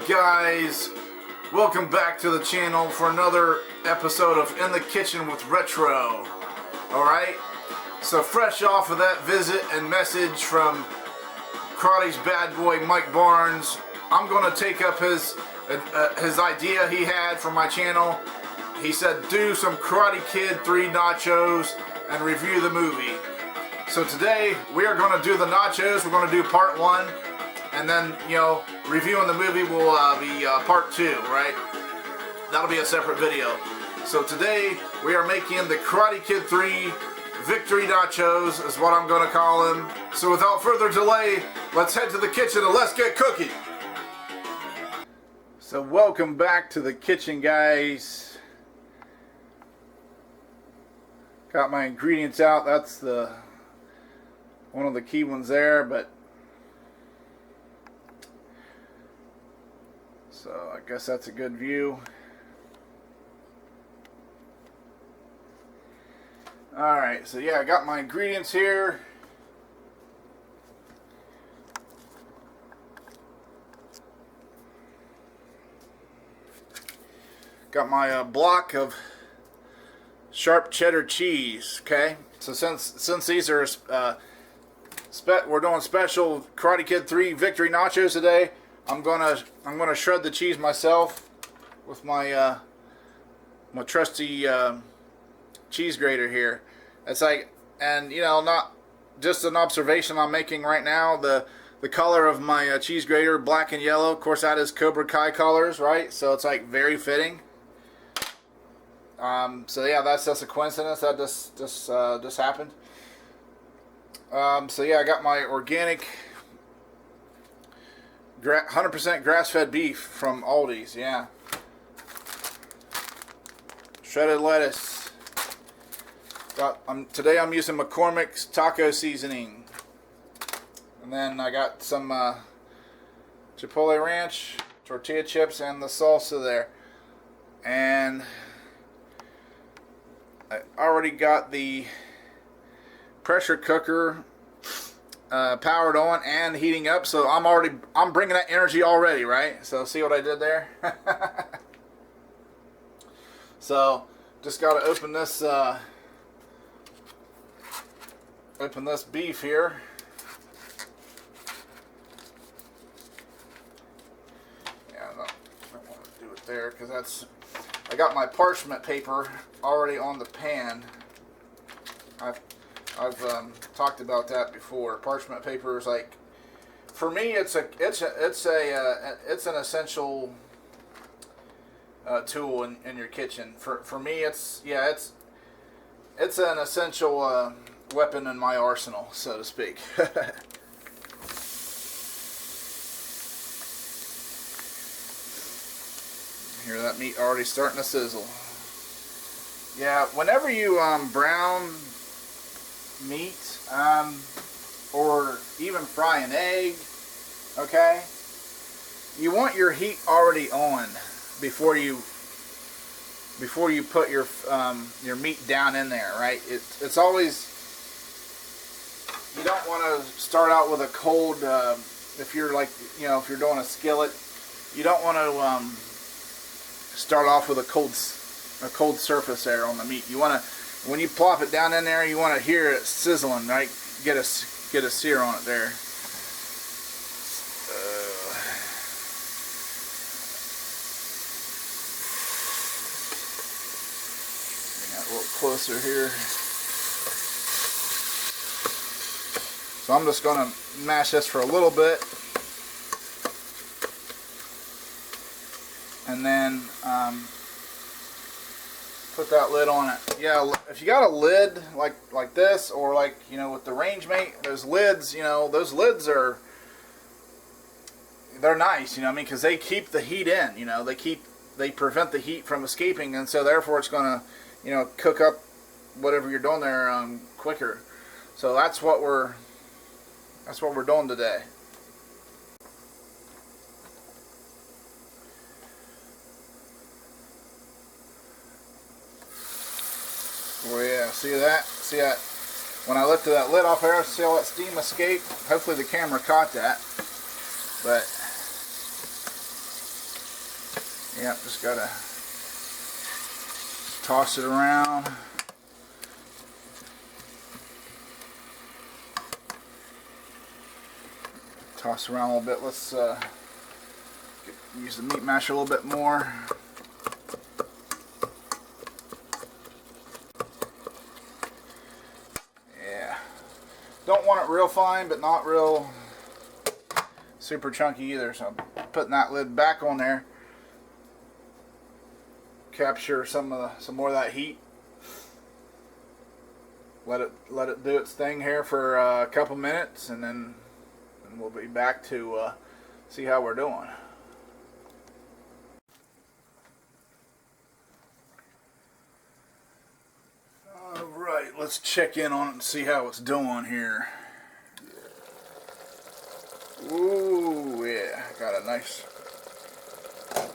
guys? Welcome back to the channel for another episode of In the Kitchen with Retro. Alright, so fresh off of that visit and message from Karate's bad boy Mike Barnes, I'm going to take up his idea he had for my channel. He said do some Karate Kid 3 nachos and review the movie. So today we are going to do the nachos. We're going to do part 1. And then, you know, reviewing the movie will be part 2, right? That'll be a separate video. So today, we are making the Karate Kid 3 Victory Nachos, is what I'm going to call them. So without further delay, let's head to the kitchen and let's get cooking. So welcome back to the kitchen, guys. Got my ingredients out. That's one of the key ones there, but so I guess that's a good view. Alright, so yeah, I got my ingredients here. Got my block of sharp cheddar cheese, okay? So since these are we're doing special Karate Kid 3 Victory Nachos today, I'm gonna shred the cheese myself with my my trusty cheese grater here. It's like, and you know, not just an observation I'm making right now. The color of my cheese grater, black and yellow. Of course, that is Cobra Kai colors, right? So it's like very fitting. So yeah, that's just a coincidence. That just happened. So yeah, I got my organic 100% grass-fed beef from Aldi's, yeah. Shredded lettuce. Today I'm using McCormick's taco seasoning. And then I got some Chipotle ranch, tortilla chips, and the salsa there. And I already got the pressure cooker powered on and heating up, so I'm bringing that energy already, right? So see what I did there? So just got to open this beef here. Yeah, I don't want to do it there because I got my parchment paper already on the pan. I've talked about that before. Parchment paper is like, for me, it's an essential tool in your kitchen. For me, it's an essential weapon in my arsenal, so to speak. Hear that meat already starting to sizzle. Yeah, whenever you brown meat, or even fry an egg, okay, you want your heat already on before you put your meat down in there, right? It's always, you don't want to start out with a cold, if you're like, you know, if you're doing a skillet, you don't want to start off with a cold surface there on the meat. You want to, when you plop it down in there, you want to hear it sizzling, right? Get a sear on it there. Bring that a little closer here. So I'm just going to mash this for a little bit, and then put that lid on it. Yeah, if you got a lid like this, or like, you know, with the Range Mate, those lids, you know, those lids they're nice, you know what I mean, because they keep the heat in, you know, they prevent the heat from escaping, and so therefore it's gonna, you know, cook up whatever you're doing there quicker. So that's what we're doing today. Oh yeah, see that? See that? When I lifted that lid off there, see all that steam escape? Hopefully the camera caught that. But Yep, just gotta toss it around. Toss around a little bit. Let's use the meat masher a little bit more. Yeah. Don't want it real fine, but not real super chunky either. So I'm putting that lid back on there. Capture some more of that heat. Let it do its thing here for a couple minutes, and then we'll be back to see how we're doing. Alright, let's check in on it and see how it's doing here. Ooh, yeah, got a nice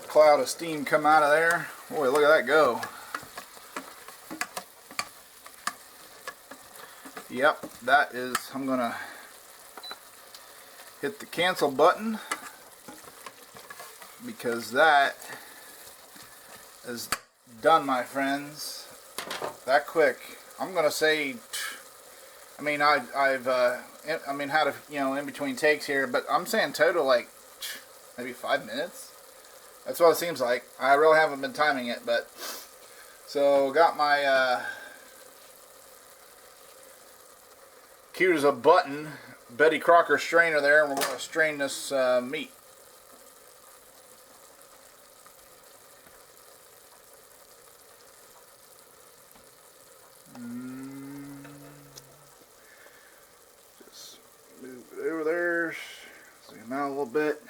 cloud of steam come out of there. Boy, look at that go. Yep, that is, I'm gonna hit the cancel button because that is done, my friends. That quick. I'm gonna say, I mean, I've had a, in between takes here, but I'm saying total like maybe 5 minutes. That's what it seems like. I really haven't been timing it, but so got my cute as a button Betty Crocker strainer there, and we're going to strain this meat. Just move it over there, zoom out a little bit.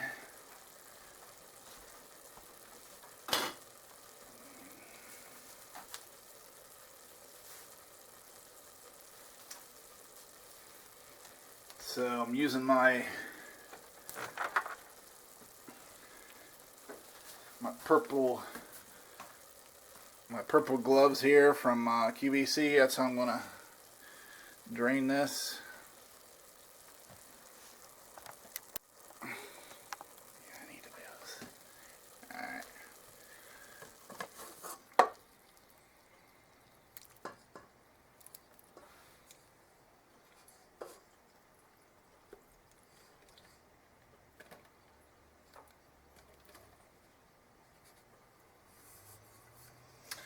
So I'm using my purple gloves here from QVC. That's how I'm gonna drain this. Yeah, I need to be able to. All right.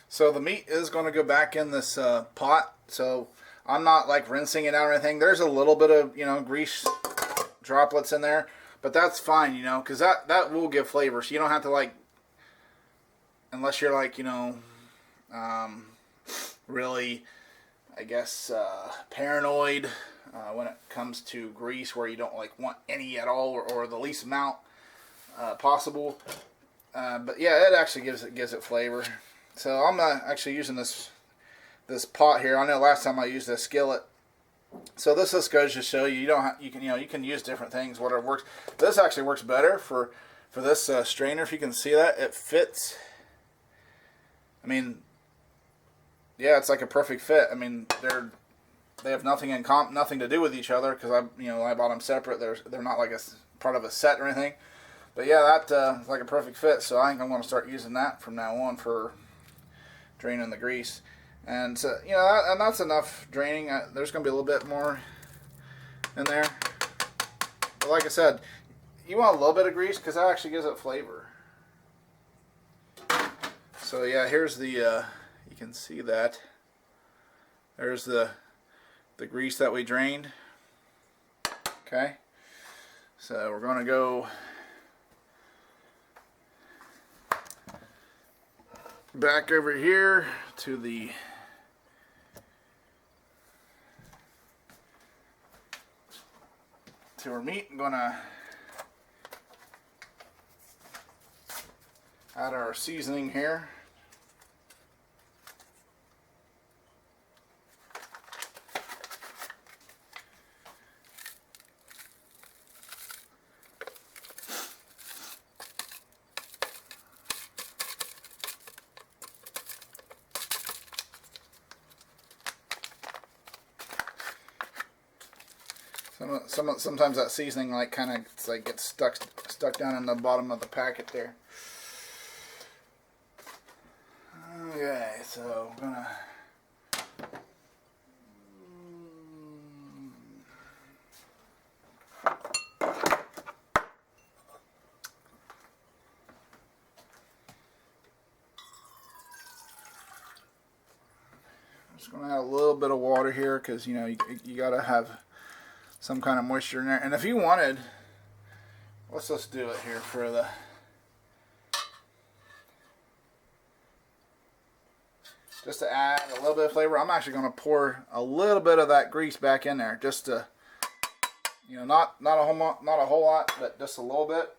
So the meat is going to go back in this pot. So I'm not like rinsing it out or anything. There's a little bit of grease droplets in there, but that's fine, because that will give flavor. So you don't have to like, unless you're like really, I guess paranoid when it comes to grease, where you don't like want any at all or the least amount possible. But yeah, it actually gives it flavor. So I'm actually using this pot here. I know last time I used a skillet. So this just goes to show you you can use different things, whatever works. This actually works better for this strainer. If you can see that, it fits. I mean, yeah, it's like a perfect fit. I mean, they have nothing to do with each other, because I bought them separate. They're not like a part of a set or anything. But yeah, that's like a perfect fit. So I think I'm going to start using that from now on for draining the grease. And so, and that's enough draining. There's going to be a little bit more in there. But like I said, you want a little bit of grease because that actually gives it flavor. So yeah, here's the, you can see that. There's the grease that we drained. Okay. So we're going to go back over here to our meat. I'm gonna add our seasoning here. Sometimes that seasoning gets stuck down in the bottom of the packet there. So I'm gonna add a little bit of water here because you know you gotta have some kind of moisture in there. And if you wanted, let's just do it here for the just to add a little bit of flavor. I'm actually going to pour a little bit of that grease back in there, just to, you know, not a whole lot, but just a little bit.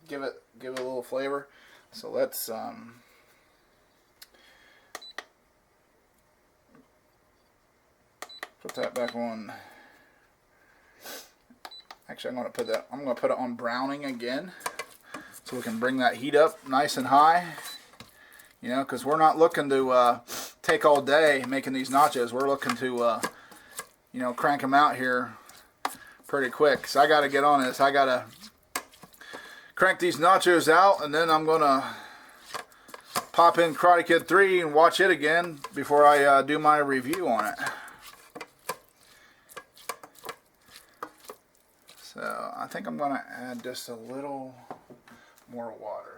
Give it a little flavor. So let's put that back on. Actually, I'm going to put it on browning again, so we can bring that heat up nice and high. You know, because we're not looking to take all day making these nachos. We're looking to, you know, crank them out here pretty quick. So I got to get on this. I got to crank these nachos out, and then I'm going to pop in Karate Kid 3 and watch it again before I do my review on it. So I think I'm going to add just a little more water.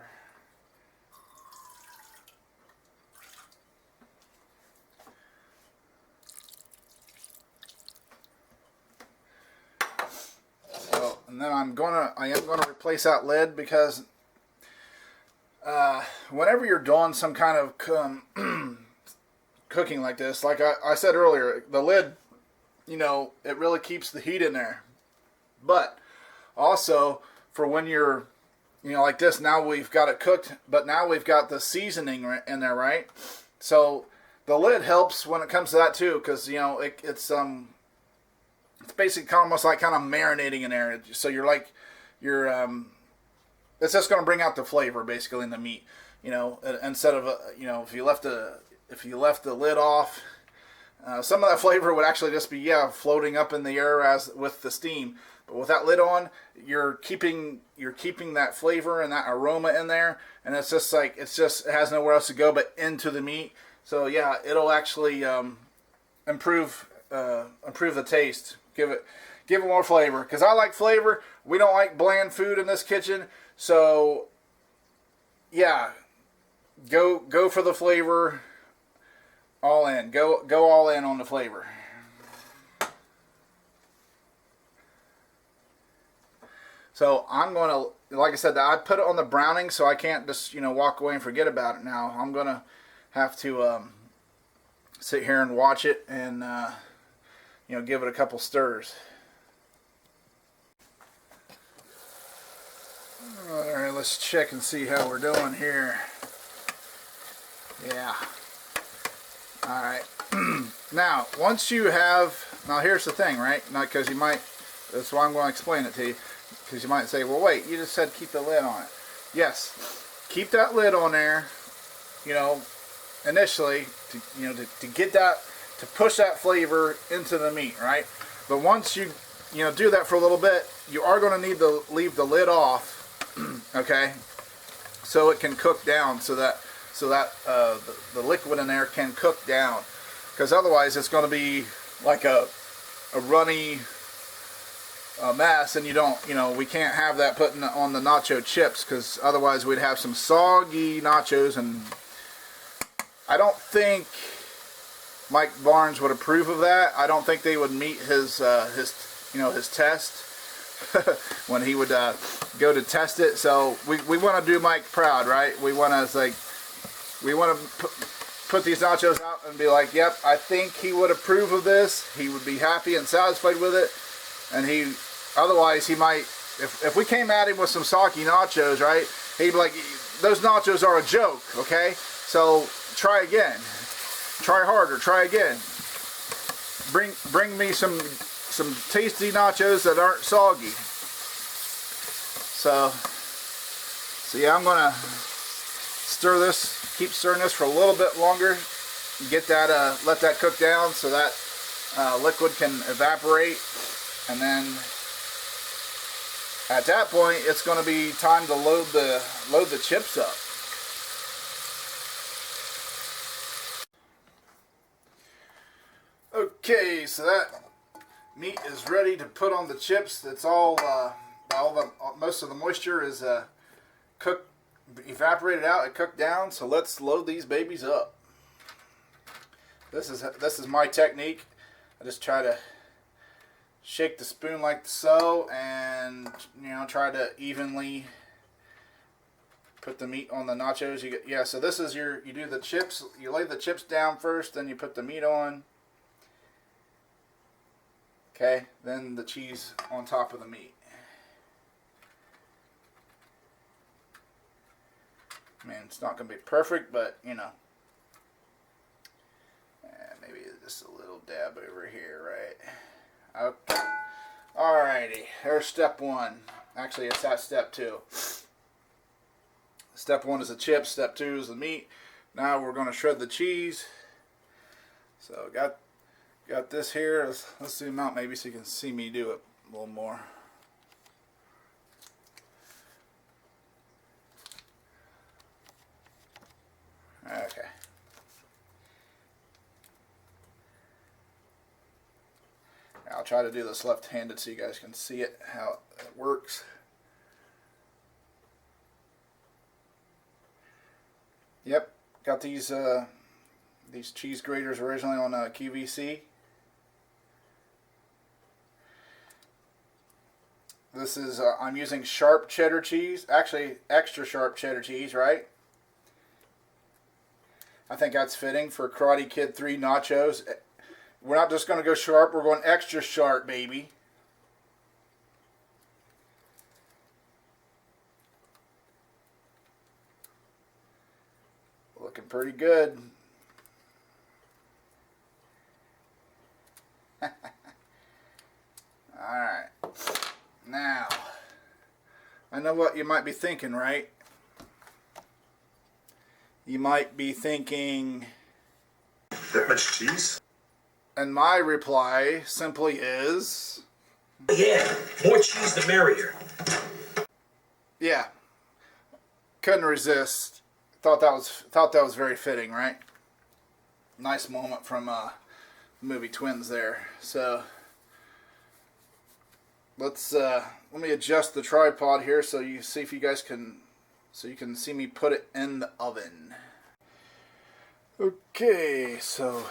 And then I am gonna replace that lid, because whenever you're doing some kind of cooking like this, like I said earlier, the lid, you know, it really keeps the heat in there. But also for when you're, you know, like this, now we've got it cooked, but now we've got the seasoning in there, right? So the lid helps when it comes to that too, because you know it's basically almost like kind of marinating in there. So it's just going to bring out the flavor basically in the meat. You know, instead of you know, if you left the lid off, some of that flavor would actually just be floating up in the air as with the steam. But with that lid on, you're keeping that flavor and that aroma in there, and it's just like it has nowhere else to go but into the meat. So yeah, it'll actually improve the taste. Give it more flavor, because I like flavor. We don't like bland food in this kitchen. So yeah, go for the flavor. All in. Go all in on the flavor. So I'm going to, like I said, I put it on the browning, so I can't just, you know, walk away and forget about it now. I'm going to have to sit here and watch it and you know, give it a couple stirs. Alright, let's check and see how we're doing here. Yeah. Alright. Now, once you have, now here's the thing, right? Not because you might, that's why I'm going to explain it to you. Because you might say, well, wait, you just said keep the lid on it. Yes, keep that lid on there, you know, initially, to get that, to push that flavor into the meat, right? But once you do that for a little bit, you are going to need to leave the lid off, okay, so it can cook down, so that the liquid in there can cook down, because otherwise it's going to be like a runny mess, and we can't have that put on the nacho chips, because otherwise we'd have some soggy nachos, and I don't think Mike Barnes would approve of that. I don't think they would meet his test when he would go to test it. So we want to do Mike proud, right? We want to put these nachos out and be like, yep, I think he would approve of this. He would be happy and satisfied with it. And otherwise he might, if we came at him with some soggy nachos, right? He'd be like, those nachos are a joke, okay? So try again. Try harder. Try again. Bring me some tasty nachos that aren't soggy. So yeah, I'm gonna keep stirring this for a little bit longer. Get that, let that cook down so that liquid can evaporate, and then at that point it's going to be time to load the chips up. Okay, so that meat is ready to put on the chips. It's all most of the moisture is cooked, evaporated out, and cooked down. So let's load these babies up. This is my technique. I just try to shake the spoon like so, and try to evenly put the meat on the nachos. So this is you do the chips. You lay the chips down first, then you put the meat on. Okay, then the cheese on top of the meat. I mean, it's not going to be perfect, but maybe just a little dab over here, right? Okay. Alrighty, there's step one. Actually, it's at step two. Step one is the chips, step two is the meat. Now we're going to shred the cheese. So got this here. Let's zoom out maybe so you can see me do it a little more. Okay. I'll try to do this left-handed so you guys can see it, how it works. Yep, got these cheese graters originally on QVC. This is I'm using sharp cheddar cheese, actually extra sharp cheddar cheese, right? I think that's fitting for Karate Kid 3 nachos. We're not just going to go sharp, we're going extra sharp, baby. Looking pretty good. Alright. Now, I know what you might be thinking, right? You might be thinking, that much cheese? And my reply simply is, yeah, more cheese the merrier. Yeah. Couldn't resist. Thought that was very fitting, right? Nice moment from the movie Twins there. So let me adjust the tripod here so you see if you guys can see me put it in the oven. Okay, so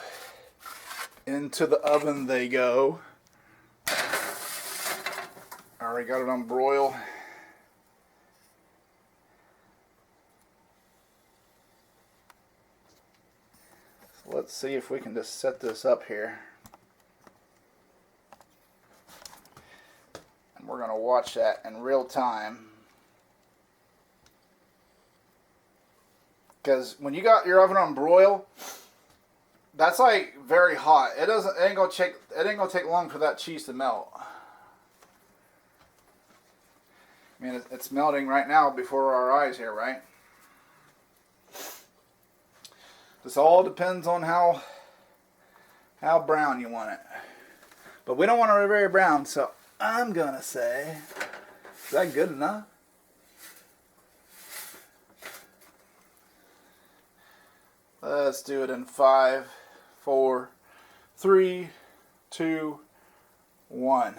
into the oven they go. Already got it on broil. So let's see if we can just set this up here. And we're going to watch that in real time. Because when you got your oven on broil, that's like very hot. It ain't gonna take long for that cheese to melt. I mean, it's melting right now before our eyes here, right? This all depends on how brown you want it. But we don't want it very brown, so I'm gonna say, is that good enough? Let's do it in 5, 4, 3, 2, 1.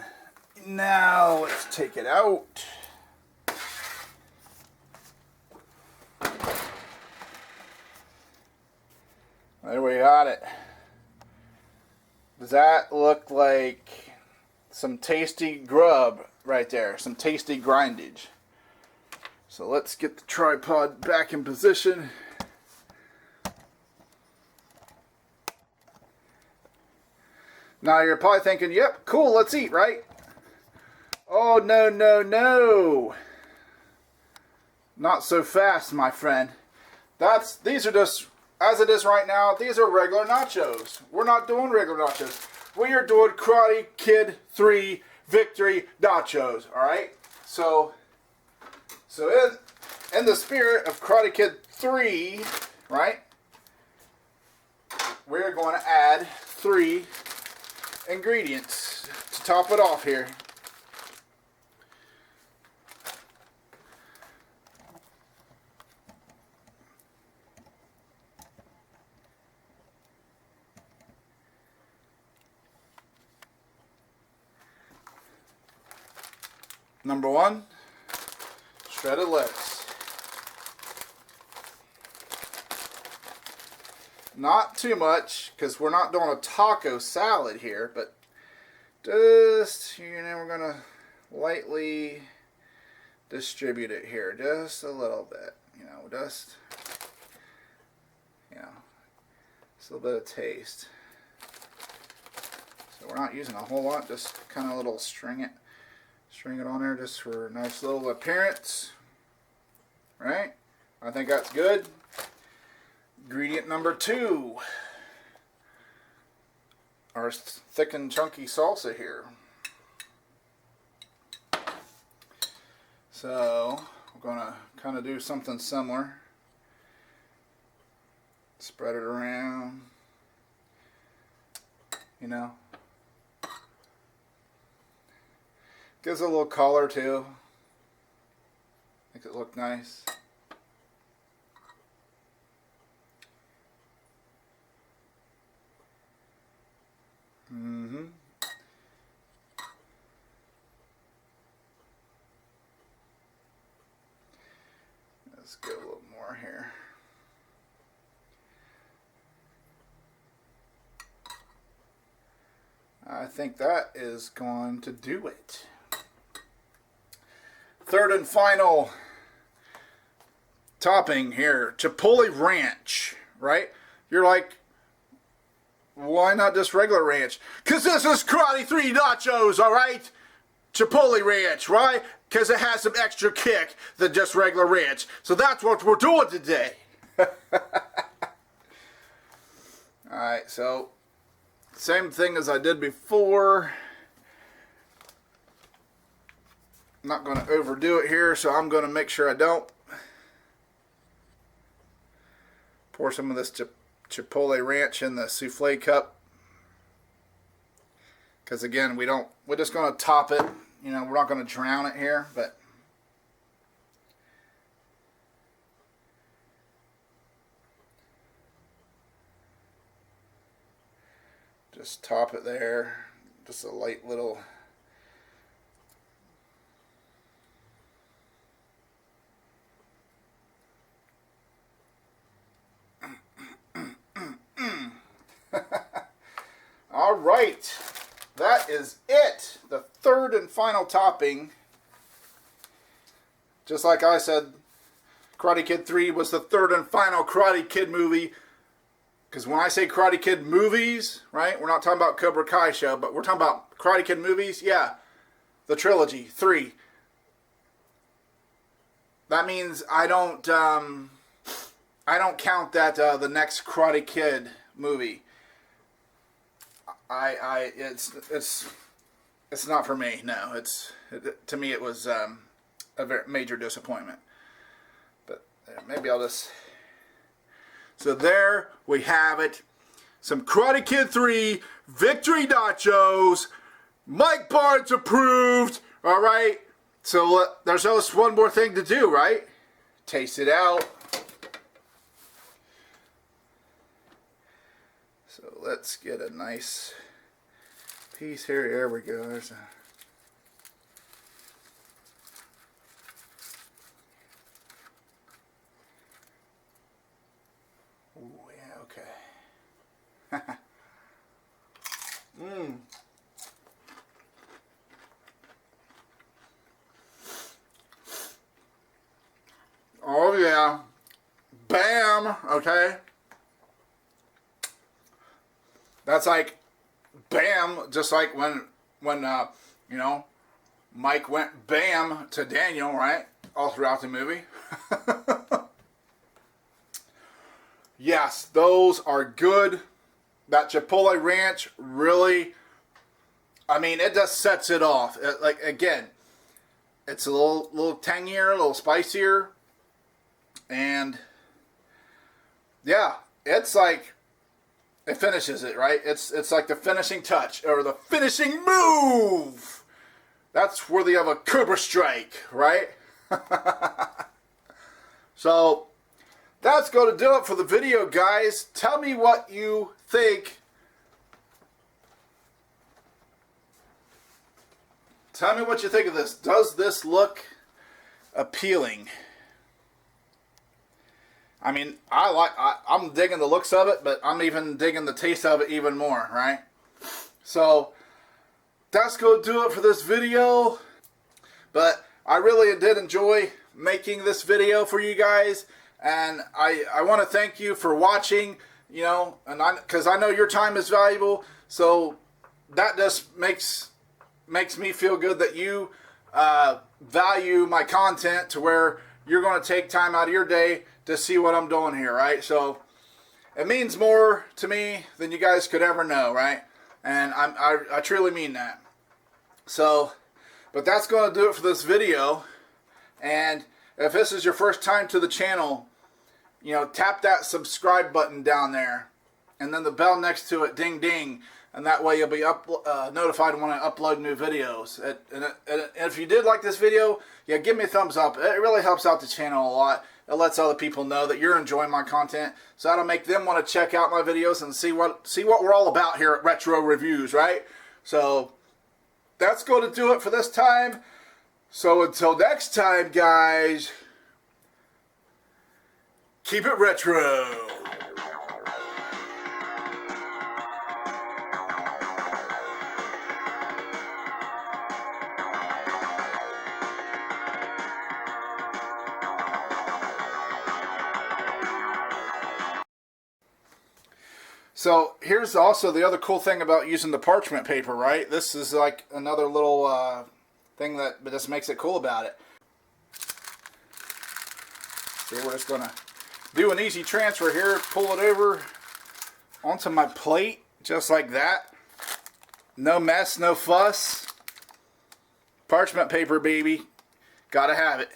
Now let's take it out. There we got it. Does that look like some tasty grub right there? Some tasty grindage. So let's get the tripod back in position. Now you're probably thinking, yep, cool, let's eat, right? Oh, no, no, no. Not so fast, my friend. These are just, as it is right now, these are regular nachos. We're not doing regular nachos. We are doing Karate Kid 3 Victory nachos, alright? So in the spirit of Karate Kid 3, right, we're going to add 3 ingredients to top it off here. Number one, shredded lettuce. Not too much, because we're not doing a taco salad here, but just, we're going to lightly distribute it here, just a little bit, just a little bit of taste. So we're not using a whole lot, just kind of a little string it on there just for a nice little appearance, right? I think that's good. Ingredient number two, our thick and chunky salsa here. So we're gonna kind of do something similar. Spread it around, Gives it a little color too. Make it look nice. Let's get a little more here. I think that is going to do it. Third and final topping here, Chipotle ranch, right? You're like, why not just regular ranch? Because this is Karate 3 Nachos, alright? Chipotle ranch, right? Because it has some extra kick than just regular ranch. So that's what we're doing today. Alright, so same thing as I did before. I'm not going to overdo it here, so I'm going to make sure I don't. Pour some of this Chipotle ranch in the souffle cup. Because again, we're just going to top it. We're not going to drown it here, but just top it there. Just a light little all right, that is it. The third and final topping. Just like I said, Karate Kid 3 was the third and final Karate Kid movie. Because when I say Karate Kid movies, right, we're not talking about Cobra Kai show, but we're talking about Karate Kid movies. Yeah, the trilogy, 3. That means I don't count that the next Karate Kid movie. It's not for me. No, to me it was a very major disappointment. But maybe I'll just. So there we have it. Some Karate Kid 3 Victory Nachos. Mike Barnes approved. All right. So there's just one more thing to do, right? Taste it out. So let's get a nice piece here. There we go. There's a. Ooh, yeah, okay. Mmm. Oh yeah. Bam, okay. That's like bam, just like when Mike went bam to Daniel, right? All throughout the movie. Yes, those are good. That Chipotle ranch really, I mean, it just sets it off. Like again, it's a little tangier, a little spicier. And yeah, it's like it finishes it, right? It's like the finishing touch or the finishing move. That's worthy of a Cobra Strike, right? So that's going to do it for the video, guys. Tell me what you think. Tell me what you think of this. Does this look appealing? I mean, I'm digging the looks of it, but I'm even digging the taste of it even more, right? So that's going to do it for this video. But I really did enjoy making this video for you guys, and I want to thank you for watching. You know, and because I know your time is valuable, so that just makes me feel good that you value my content to where you're going to take time out of your day to see what I'm doing here, right? So it means more to me than you guys could ever know, right? And I truly mean that. So, but that's going to do it for this video. And if this is your first time to the channel, you know, tap that subscribe button down there, and then the bell next to it, ding ding, and that way you'll be notified when I upload new videos. And if you did like this video, yeah, give me a thumbs up. It really helps out the channel a lot. It lets other people know that you're enjoying my content, so that'll make them want to check out my videos and see what we're all about here at Retro Reviews, right? So that's going to do it for this time. So until next time, guys, keep it retro. So here's also the other cool thing about using the parchment paper, right? This is like another little thing that just makes it cool about it. See, we're just going to do an easy transfer here, pull it over onto my plate, just like that. No mess, no fuss. Parchment paper, baby. Gotta have it.